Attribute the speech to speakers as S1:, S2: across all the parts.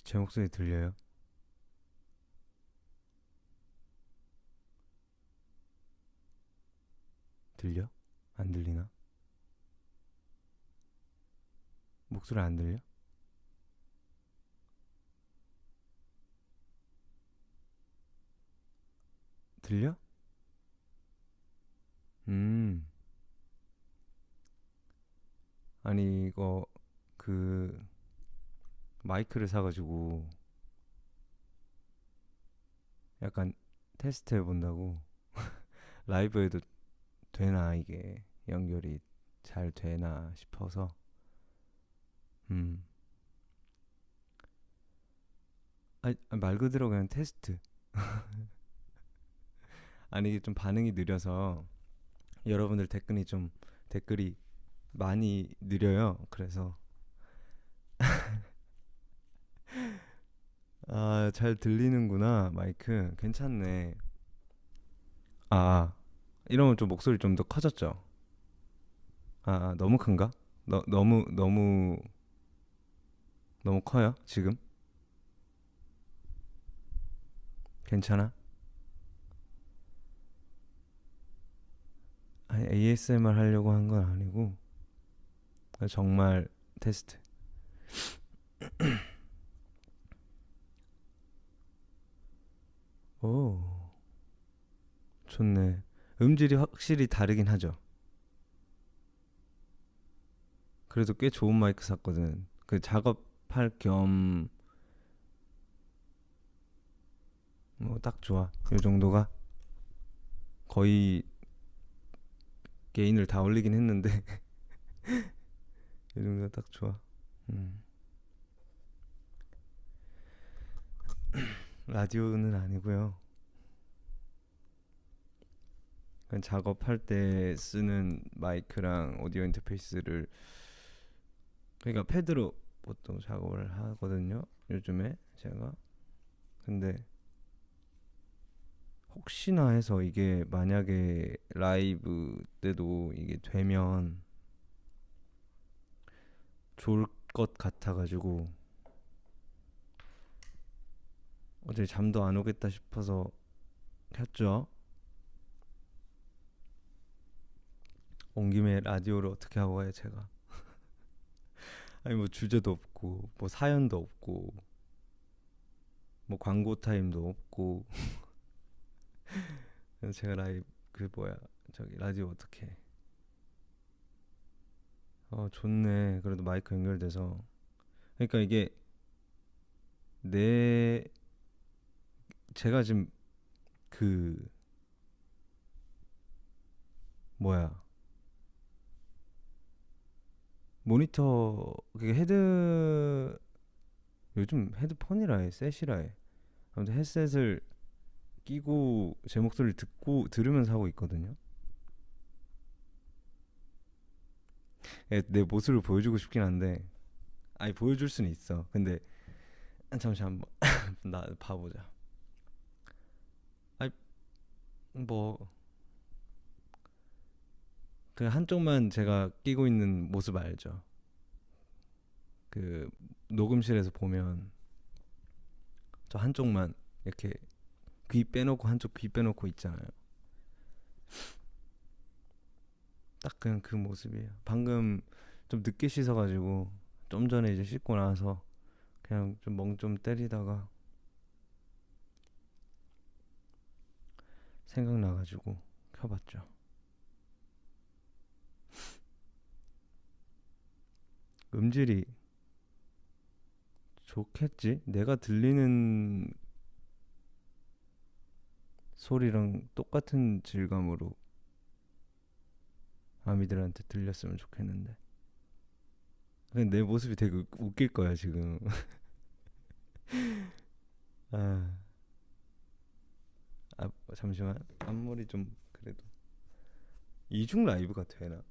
S1: 혹시 제 목소리 들려요? 들려? 안 들리나? 목소리 안 들려? 들려? 음, 아니, 이거, 그, 마이크를 사가지고, 약간 테스트 해본다고, 라이브에도 되나, 이게, 연결이 잘 되나 싶어서, 음, 말 그대로 그냥 테스트. 아니, 이게 좀 반응이 느려서, 여러분들 댓글이 많이 느려요. 그래서, 아, 잘 들리는구나, 마이크. 괜찮네. 아, 이러면 좀 목소리 좀 더 커졌죠? 너무 큰가? 너무 커요? 지금? 괜찮아? 아니, ASMR 하려고 한 건 아니고 정말 테스트. 오, 좋네. 음질이 확실히 다르긴 하죠. 그래도 꽤 좋은 마이크 샀거든. 그 작업할 겸 뭐 딱 좋아. 이 정도가 거의 게인을 다 올리긴 했는데 이 정도가 딱 좋아. 음. 라디오는 아니고요. 그냥 작업할 때 쓰는 마이크랑 오디오 인터페이스를, 그러니까 패드로 보통 작업을 하거든요. 요즘에 제가. 근데 혹시나 해서 이게 만약에 라이브 때도 이게 되면 좋을 것 같아가지고 어제 잠도 안 오겠다 싶어서 켰죠. 온 김에 라디오를 어떻게 하고 가요 제가. 아니 뭐 주제도 없고 뭐 사연도 없고 뭐 광고 타임도 없고 그래서 제가 라이브 그 뭐야 저기 라디오 어떻게 해. 좋네. 그래도 마이크 연결돼서. 그러니까 이게 내 제가 지금 그 뭐야 모니터 그게 헤드 요즘 헤드폰이라 해 셋이라 해. 아무튼 헤드셋을 끼고 제 목소리를 듣고 들으면서 하고 있거든요. 내 모습을 보여주고 싶긴 한데 아니 보여줄 수는 있어. 근데 잠시 한번 나 봐보자. 아니 뭐 그 한쪽만 제가 끼고 있는 모습 알죠? 그 녹음실에서 보면 저 한쪽만 이렇게 귀 빼놓고 한쪽 귀 빼놓고 있잖아요. 딱 그냥 그 모습이에요. 방금 좀 늦게 씻어가지고 좀 전에 이제 씻고 나서 그냥 좀 멍 좀 때리다가 생각나가지고 켜봤죠. 음질이 좋겠지? 내가 들리는 소리랑 똑같은 질감으로 아미들한테 들렸으면 좋겠는데. 근데 내 모습이 되게 웃길 거야 지금. 아, 잠시만. 앞머리 좀 그래도 이중 라이브가 되나?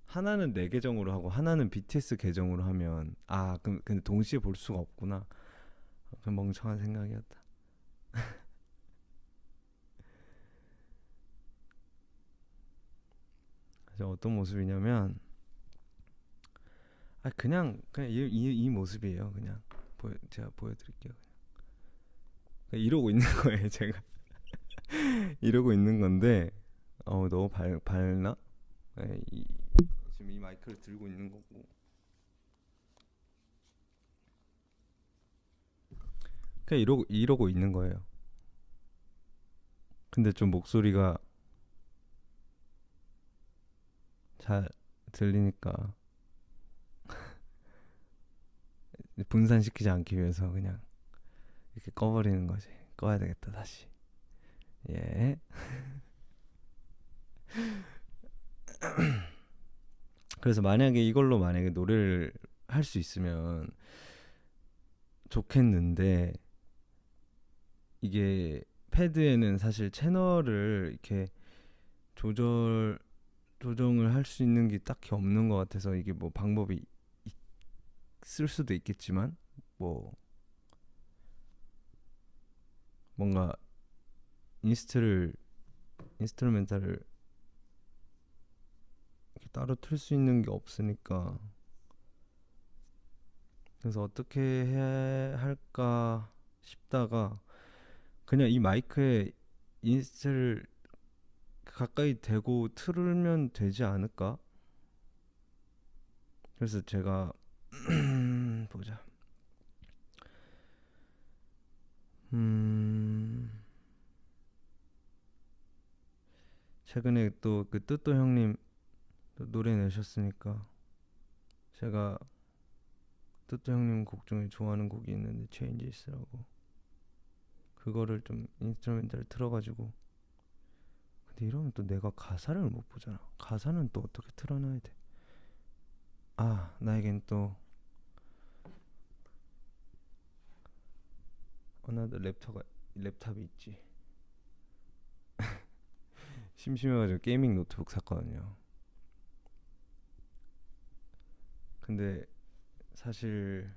S1: 하나는 내 계정으로 하고 하나는 BTS 계정으로 하면 그럼 근데 동시에 볼 수가 없구나. 그 멍청한 생각이었다. 그래서 어떤 모습이냐면 그냥 이 모습이에요. 그냥 제가 보여드릴게요. 그냥 이러고 있는 거예요, 제가. 이러고 있는 건데, 너무 밝나? 네, 지금 이 마이크를 들고 있는 거고. 그냥 이러고 있는 거예요. 근데 좀 목소리가 잘 들리니까 분산시키지 않기 위해서 그냥 이렇게 꺼버리는 거지. 꺼야 되겠다 다시. 예. 그래서 만약에 노래를 할 수 있으면 좋겠는데, 이게 패드에는 사실 채널을 이렇게 조정을 할 수 있는 게 딱히 없는 것 같아서, 이게 뭐 방법이 있을 수도 있겠지만, 뭐 뭔가 인스트루멘탈을 이렇게 따로 틀 수 있는 게 없으니까, 그래서 어떻게 해야 할까 싶다가 그냥 이 마이크에 인스트를 가까이 대고 틀면 되지 않을까? 그래서 제가 보자. 최근에 또 그 뜨또 형님 또 노래 내셨으니까, 제가 뜨또 형님 곡 중에 좋아하는 곡이 있는데 Changes라고, 그거를 좀 인스트루멘탈 틀어가지고. 근데 이러면 또 내가 가사를 못 보잖아. 가사는 또 어떻게 틀어놔야 돼? 나에겐 또 나도 랩탑이 있지. 심심해가지고 게이밍 노트북 샀거든요. 근데 사실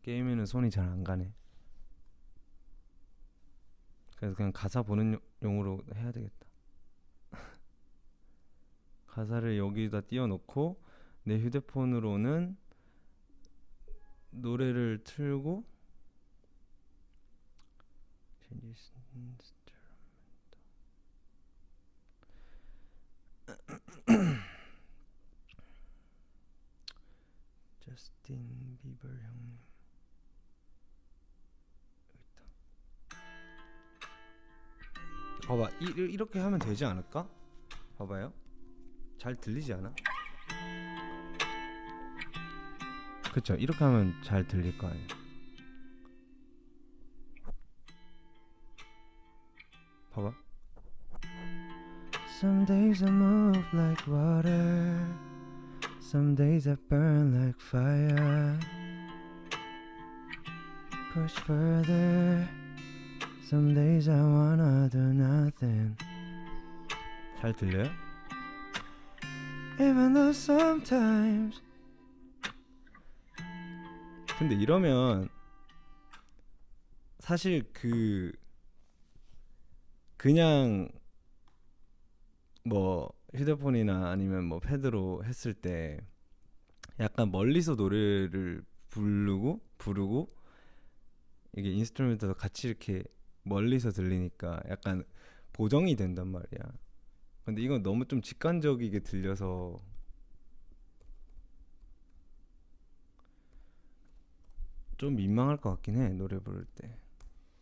S1: 게임에는 손이 잘 안 가네. 그래서 그냥 가사 보는 용으로 해야 되겠다. 가사를 여기다 띄워놓고 내 휴대폰으로는 노래를 틀고, 저스틴 비버 형님 여기 있다. 봐봐, 이렇게 하면 되지 않을까? 봐봐요. 잘 들리지 않아? 그쵸? 이렇게 하면 잘 들릴 거 아니에요. 봐봐. Some days I move like water, some days I burn like fire. Push further, some days I wanna do nothing. 잘 들려요? Even though sometimes. 근데 이러면 사실 그냥 뭐 휴대폰이나 아니면 뭐 패드로 했을 때 약간 멀리서 노래를 부르고 이게 인스트루멘트도 같이 이렇게 멀리서 들리니까 약간 보정이 된단 말이야. 근데 이건 너무 좀 직관적이게 들려서 좀 민망할 것 같긴 해, 노래 부를 때.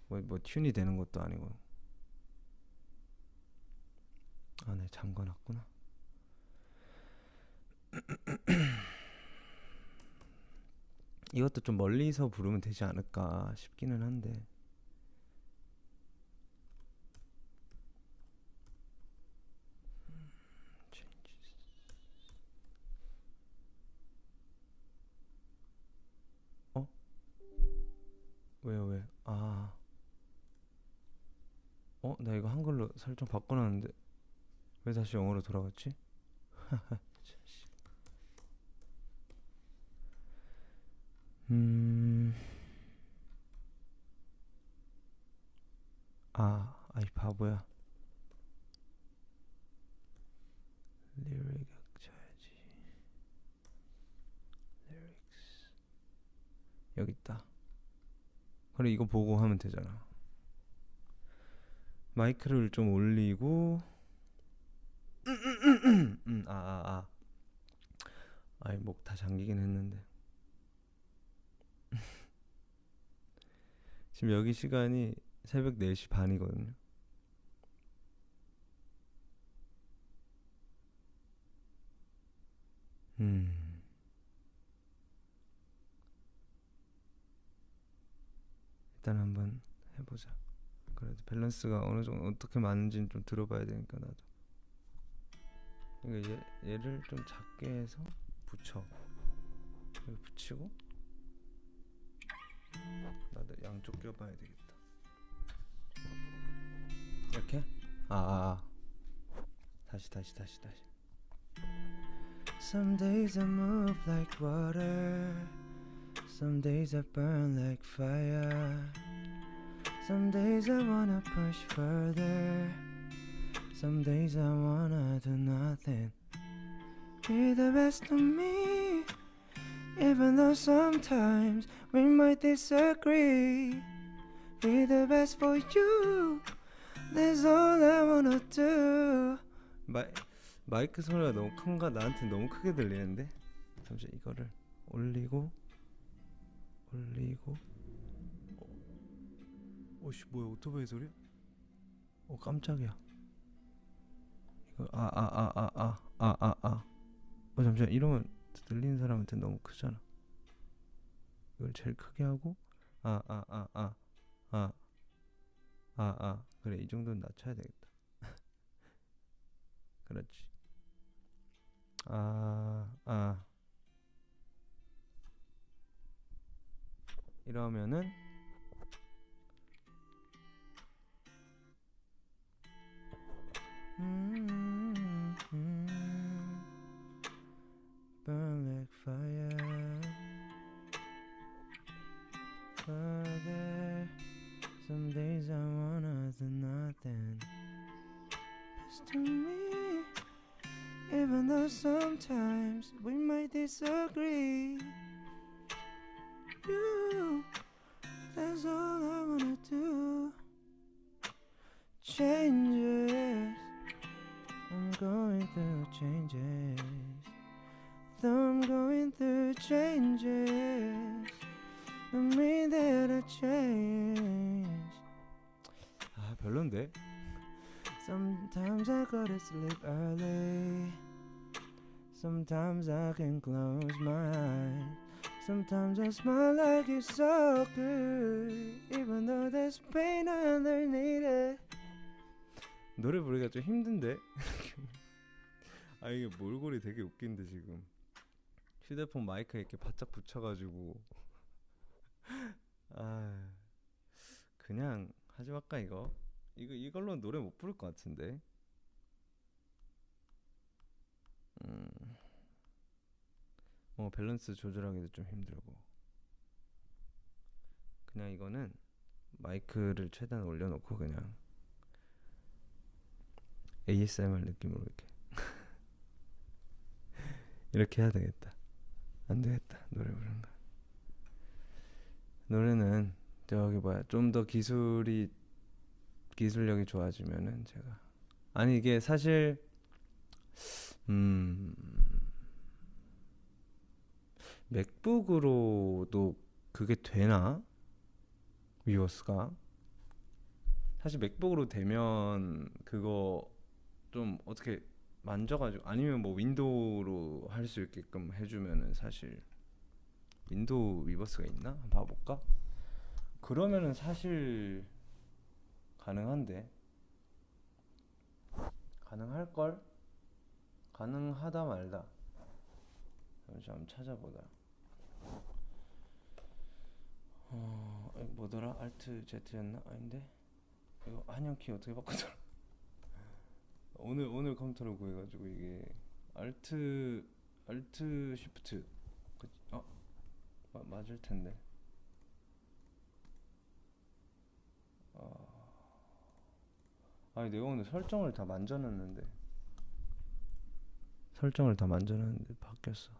S1: 뭐 튠이 되는 것도 아니고. 네, 잠궈놨구나. 이것도 좀 멀리서 부르면 되지 않을까 싶기는 한데. 왜요, 왜? 나 이거 한글로 설정 바꿔놨는데 왜 다시 영어로 돌아갔지? 아이 바보야. 리릭 쳐야지. 리릭스. 여기 있다. 그래 이거 보고 하면 되잖아. 마이크를 좀 올리고 아이 목 다 잠기긴 했는데 지금 여기 시간이 새벽 4시 반이거든요. 일단 한번 해보자. 그래도 밸런스가 어느 정도 어떻게 맞는지는 좀 들어봐야 되니까 나도. 그러니까 얘를 좀 작게 해서 붙여. 여기 붙이고 나도 양쪽 껴봐야 되겠다. 이렇게? 다시. Some days I move like water. Some days I burn like fire. Some days I wanna push further. Some days I wanna do nothing. Be the best of me. Even though sometimes we might disagree. Be the best for you. That's all I wanna do. 마이크 소리가 너무 큰가? 나한테 너무 크게 들리는데? 잠시 이거를 올리고 오씨 뭐야 오토바이 소리야? 깜짝이야. 이거 잠시만 이러면 들리는 사람한테 너무 크잖아. 이걸 제일 크게 하고 그래 이 정도는 낮춰야 되겠다. 그렇지. 이러면은 burn like fire. Father, some days I wanna do nothing. Best to me, even though sometimes we might disagree. You, that's all I wanna do. Changes, I'm going through changes. I'm going through changes. Don't mean that I change. 별론데? Sometimes I gotta sleep early. Sometimes I can close my eyes. Sometimes I smile like it's so good. Even though there's pain underneath it. 노래 부르기가 좀 힘든데? 이게 몰골이 되게 웃긴데 지금 휴대폰 마이크에 이렇게 바짝 붙여가지고 그냥 하지 말까 이걸로 노래 못 부를 것 같은데. 밸런스 조절하기도 좀 힘들고 그냥 이거는 마이크를 최대한 올려놓고 그냥 ASMR 느낌으로 이렇게 이렇게 해야 되겠다. 안 되겠다. 노래 부르는 거. 노래는 저기 좀 더 기술력이 좋아지면은 제가 이게 사실 맥북으로도 그게 되나? 위버스가 사실 맥북으로 되면 그거 좀 어떻게 만져가지고 아니면 뭐 윈도우로 할 수 있게끔 해주면은 사실 윈도우 위버스가 있나? 한번 봐볼까? 그러면은 사실 가능한데 가능할걸? 가능하다 말다. 잠시 한번 찾아보자. 뭐더라? Alt Z였나? 아닌데? 이거 한영키 어떻게 바꾸더라? 오늘 컴퓨터로 구해가지고 이게 Alt Shift 맞을 텐데. 내가 오늘 설정을 다 만져놨는데 바뀌었어.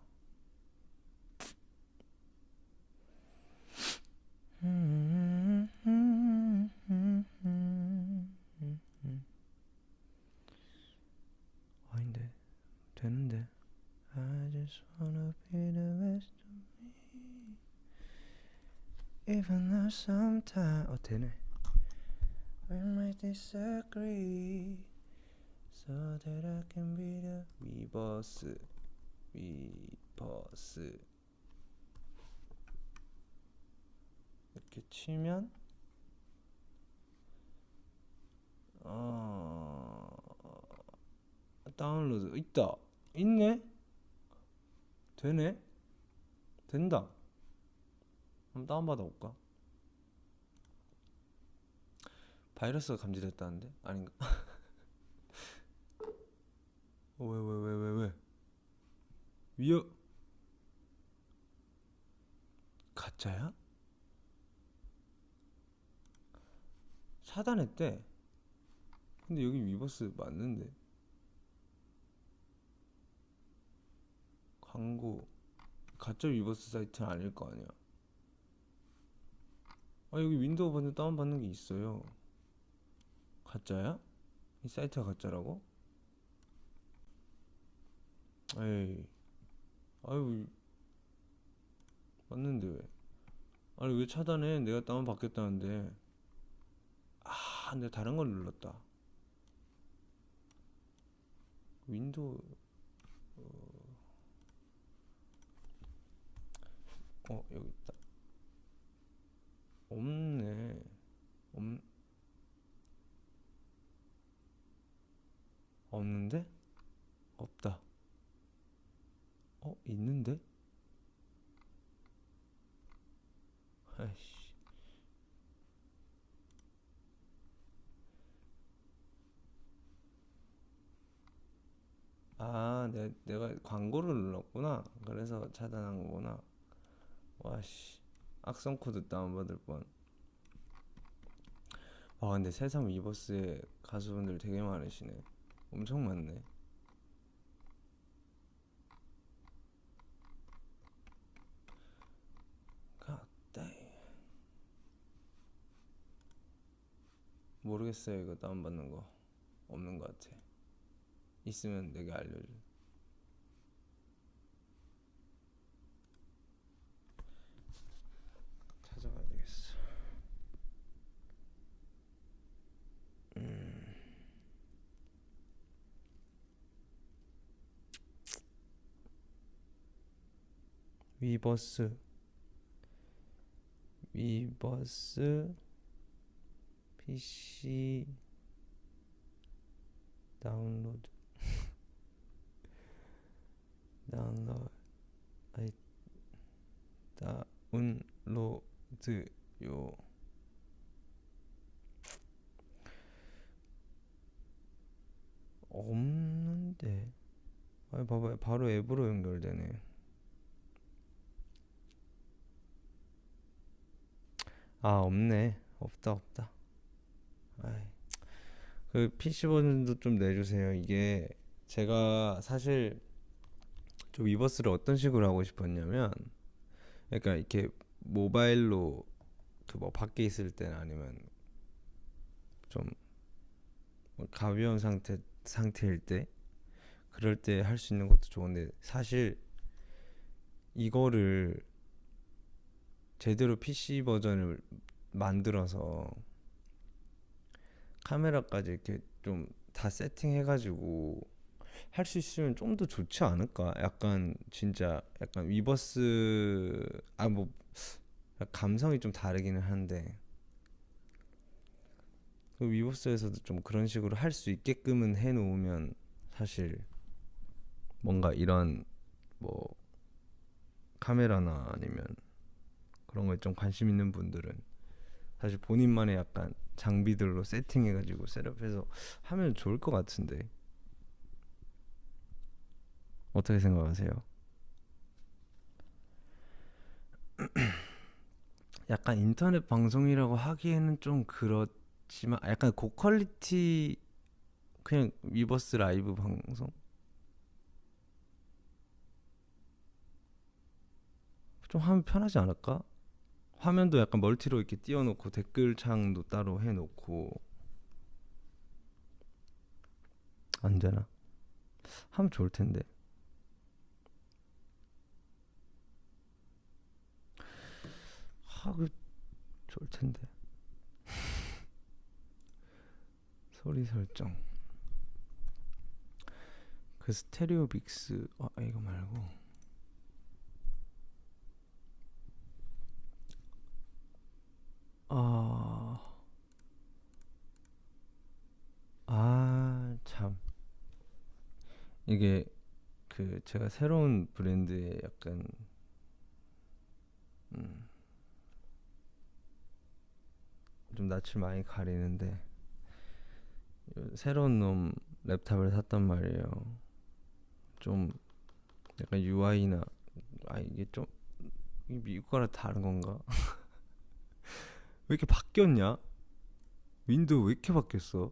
S1: sometimes 되네. We might disagree so that I can be the 위버스 이렇게 치면 다운로드 있네. 되네. 된다. 한번 다운받아 볼까? 바이러스가 감지됐다는데? 아닌가? 왜? 가짜야? 차단했대. 근데 여기 위버스 맞는데. 광고 가짜 위버스 사이트는 아닐 거 아니야. 여기 윈도우 버전 다운받는 게 있어요. 가짜야? 이 사이트가 가짜라고? 에이, 아유, 맞는데 왜? 아니 왜 차단해? 내가 다운받겠다는데. 내가 다른 걸 눌렀다. 윈도우 여기 있다. 없네. 없는데? 없다. 있는데? 아이씨. 내가 광고를 눌렀구나. 그래서 차단한 거구나. 와씨, 악성 코드 다운받을 뻔. 근데 새삼 위버스에 가수분들 되게 많으시네. 엄청 많네. 모르겠어요. 이거 다운받는 거 없는 것 같아. 있으면 내게 알려줘. 찾아가야 되겠어. 위버스 PC 다운로드 다운로드요. 없는데. 봐봐요. 바로 앱으로 연결되네. 없네. 없다. 그 PC 버전도 좀 내주세요. 이게 제가 사실 좀 위버스를 어떤 식으로 하고 싶었냐면, 그러니까 이렇게 모바일로 그 뭐 밖에 있을 때나 아니면 좀 가벼운 상태일 때, 그럴 때 할 수 있는 것도 좋은데, 사실 이거를 제대로 PC 버전을 만들어서 카메라까지 이렇게 좀 다 세팅해가지고 할 수 있으면 좀 더 좋지 않을까? 약간 진짜 약간 위버스 뭐 감성이 좀 다르기는 한데, 그 위버스에서도 좀 그런 식으로 할 수 있게끔은 해놓으면 사실 뭔가 이런 뭐 카메라나 아니면 그런 거에 좀 관심 있는 분들은 사실 본인만의 약간 장비들로 세팅해가지고 셋업해서 하면 좋을 것 같은데, 어떻게 생각하세요? 약간 인터넷 방송이라고 하기에는 좀 그렇지만 약간 고퀄리티 그냥 위버스 라이브 방송 좀 하면 편하지 않을까? 화면도 약간 멀티로 이렇게 띄워놓고 댓글창도 따로 해놓고. 안 되나? 하면 좋을 텐데. 좋을 텐데. 소리 설정. 그 스테레오 믹스. 이거 말고. 참. 이게 그 제가 새로운 브랜드에 약간 좀 낯을 많이 가리는데 새로운 놈 랩탑을 샀단 말이에요. 좀 약간 UI나 이게 좀 미국 거랑 다른 건가? 왜 이렇게 바뀌었냐? 윈도우 왜 이렇게 바뀌었어?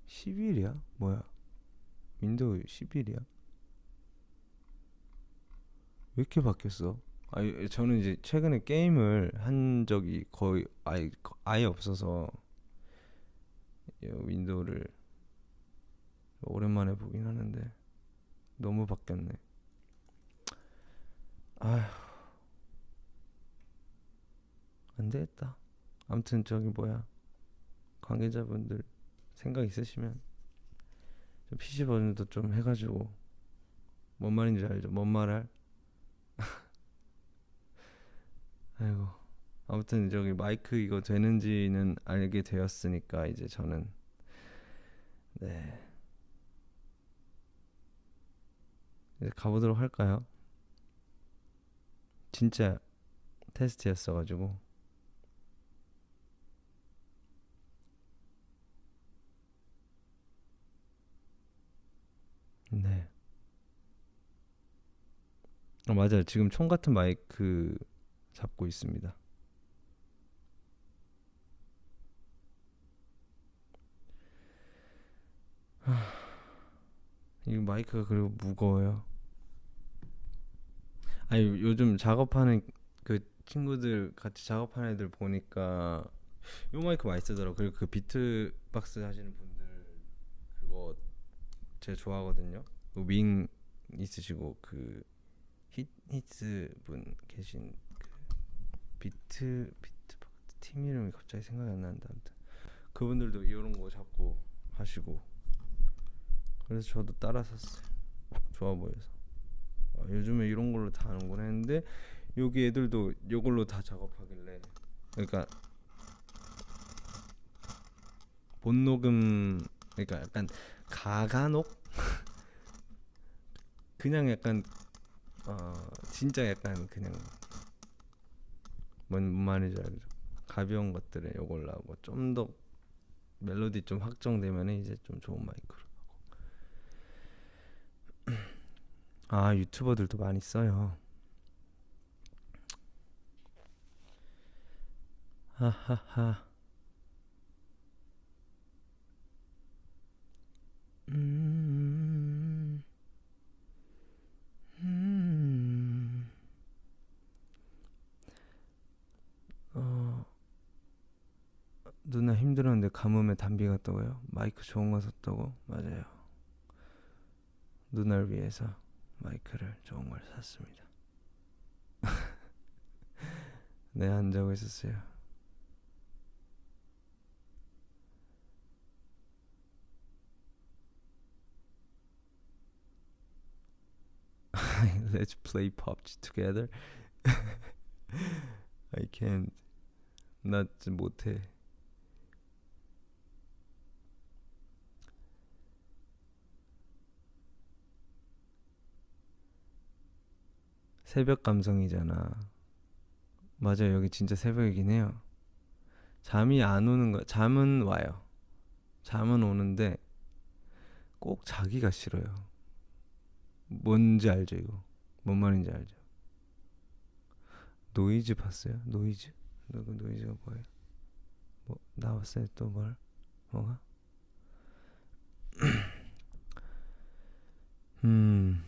S1: 11이야? 뭐야? 윈도우 11이야? 왜 이렇게 바뀌었어? 저는 이제 최근에 게임을 한 적이 거의 아예 없어서 윈도우를 오랜만에 보긴 하는데 너무 바뀌었네. 아휴, 안 되겠다. 아무튼 저기 뭐야, 관계자분들 생각 있으시면 좀 PC 버전도 좀 해가지고. 뭔 말인지 알죠? 뭔 말할? 아이고. 아무튼 저기 마이크 이거 되는지는 알게 되었으니까 이제 저는 네 이제 가보도록 할까요? 진짜 테스트였어가지고. 네. 맞아요. 지금 총 같은 마이크 잡고 있습니다. 이 마이크가 그리고 무거워요. 요즘 작업하는 그 친구들 같이 작업하는 애들 보니까 요 마이크 많이 쓰더라고. 그리고 그 비트박스 하시는 분들 그거 제가 좋아하거든요. 윙 있으시고 그 히트 분 계신 그 비트박스 팀 이름이 갑자기 생각이 안 나는데 아무튼 그분들도 이런 거 자꾸 하시고 그래서 저도 따라 샀어요. 좋아 보여서. 요즘에 이런 걸로 다 하는구나 했는데 여기 애들도 이걸로 다 작업하길래. 그러니까 본 녹음, 그러니까 약간 가간옥 그냥 약간 진짜 약간 그냥 뭔 말인지 알죠? 가벼운 것들에 요걸로 하고 좀 더 멜로디 좀 확정되면 이제 좀 좋은 마이크로. 유튜버들도 많이 써요. 하하하. 음, 음, 어, 누나 힘들었는데 가뭄에 담비 갔다고요? 마이크 좋은 거 샀다고? 맞아요. 누나를 위해서 마이크를 좋은 걸 샀습니다. 네, 안 자고 있었어요. Let's play PUBG together. I can't. 나 진짜 못해. 새벽 감성이잖아. 맞아요. 여기 진짜 새벽이긴 해요. 잠이 안 오는 거. 잠은 와요. 잠은 오는데 꼭 자기가 싫어요. 뭔지 알죠 이거? 뭔 말인지 알죠? 노이즈 봤어요? 노이즈? 그 노이즈가 뭐예요? 뭐 나왔어요 또 뭘? 뭐가? 음.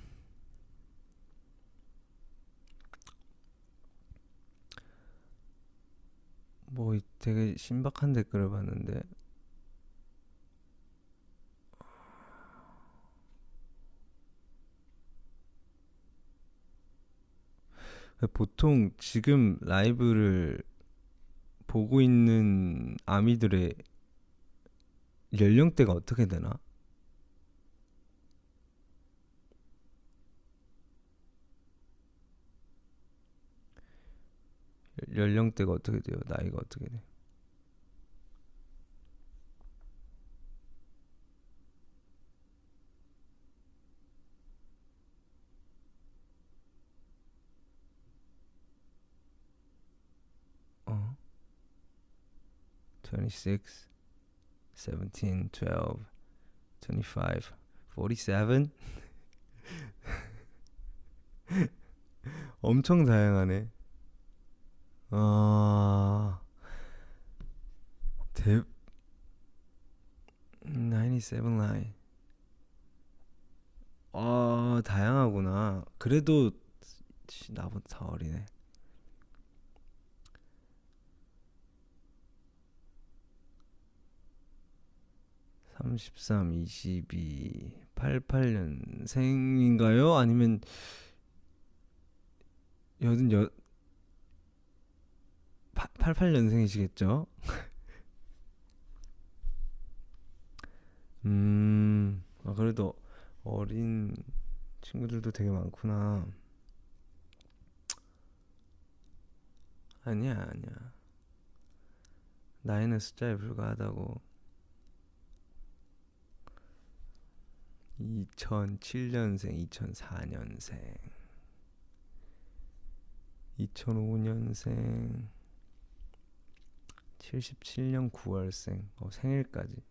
S1: 뭐 되게 신박한 댓글을 봤는데 보통 지금 라이브를 보고 있는 아미들의 연령대가 어떻게 되나? 연령대가 어떻게 돼요? 나이가 어떻게 돼? 어? 26, 17, 12, 25, 47? 엄청 다양하네. 아, 대 97 라인. 다양하구나. 그래도 나보다 더 어리네. 33, 22, 88년생인가요? 아니면 88년생이시겠죠? 그래도 어린 친구들도 되게 많구나. 아니야, 아니야. 나이는 숫자에 불과하다고. 2007년생, 2004년생, 2005년생, 77년 9월생. 생일까지.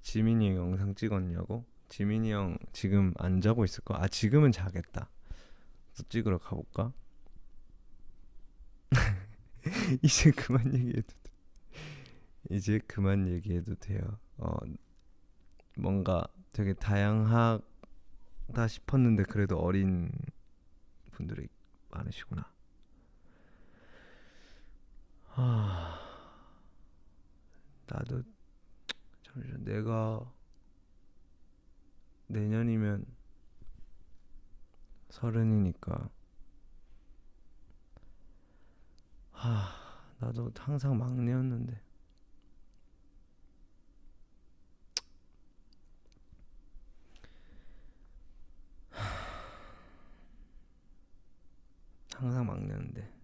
S1: 지민이 형 영상 찍었냐고? 지민이 형 지금 안 자고 있을 거야. 지금은 자겠다. 또 찍으러 가볼까? 이제 그만 얘기해도 돼. 이제 그만 얘기해도 돼요. 뭔가 되게 다양하다 싶었는데 그래도 어린 분들이 많으시구나. 나도 잠시만, 내가 내년이면 30이니까 나도 항상 막내였는데. 항상 막내였는데.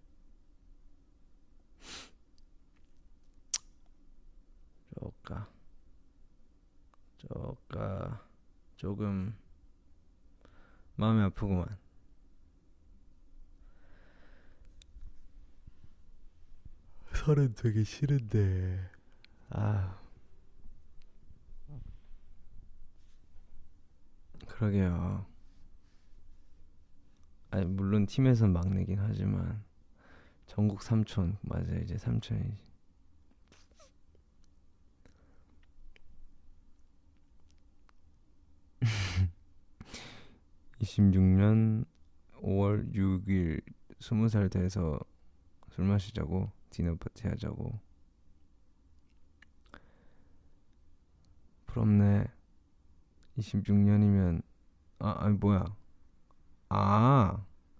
S1: 조금 마음이 아프구만. 서른 되게 싫은데. 그러게요. 물론 팀에선 막내긴 하지만 전국 삼촌. 맞아, 이제 삼촌이지. 26년 5월 6일 20살 돼서 술 마시자고, 디너 파티 하자고. 부럽네. 26년이면 뭐야.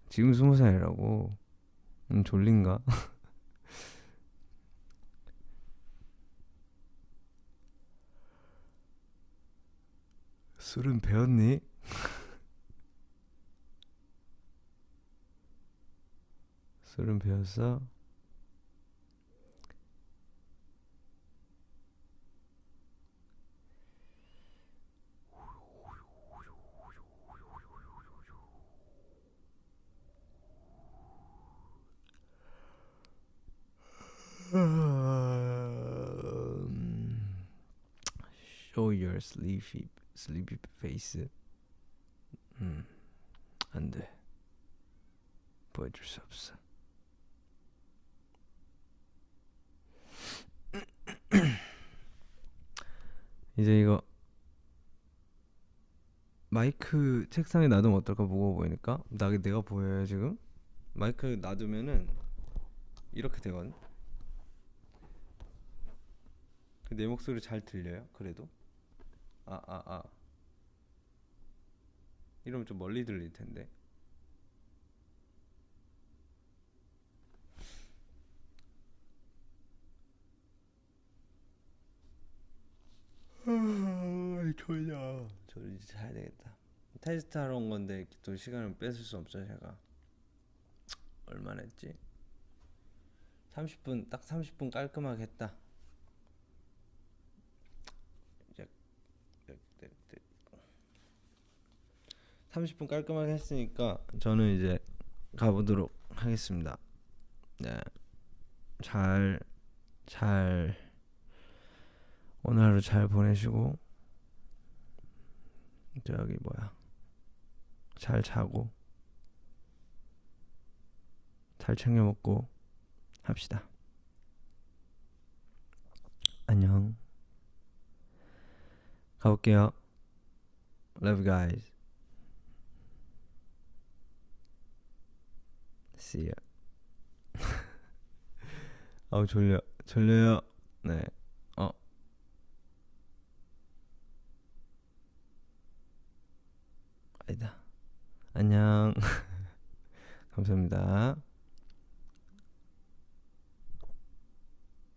S1: 지금 20살이라고. 졸린가? 술은 배웠니? 술은 배웠어? Show your sleepy face. 안 돼. 보여줄 수 없어. 이제 이거 마이크 책상에 놔두면 어떨까? 무거워 보이니까. 내가 보여요 지금? 마이크 놔두면은 이렇게 되거든. 내 목소리 잘 들려요? 그래도? 이러면 좀 멀리 들릴 텐데. 졸려. 저 이제 자야 되겠다. 테스트 하러 온 건데 또 시간을 뺏을 수 없죠. 제가 얼마나 했지? 30분, 딱 30분 깔끔하게 했다. 이제 30분 깔끔하게 했으니까 저는 이제 가보도록 하겠습니다. 네, 잘 오늘 하루 잘 보내시고 저기 뭐야 잘 자고 잘 챙겨 먹고 합시다. 안녕. 가볼게요. Love you guys. See ya. 아우 졸려요. 네. 아니다. 안녕. 감사합니다.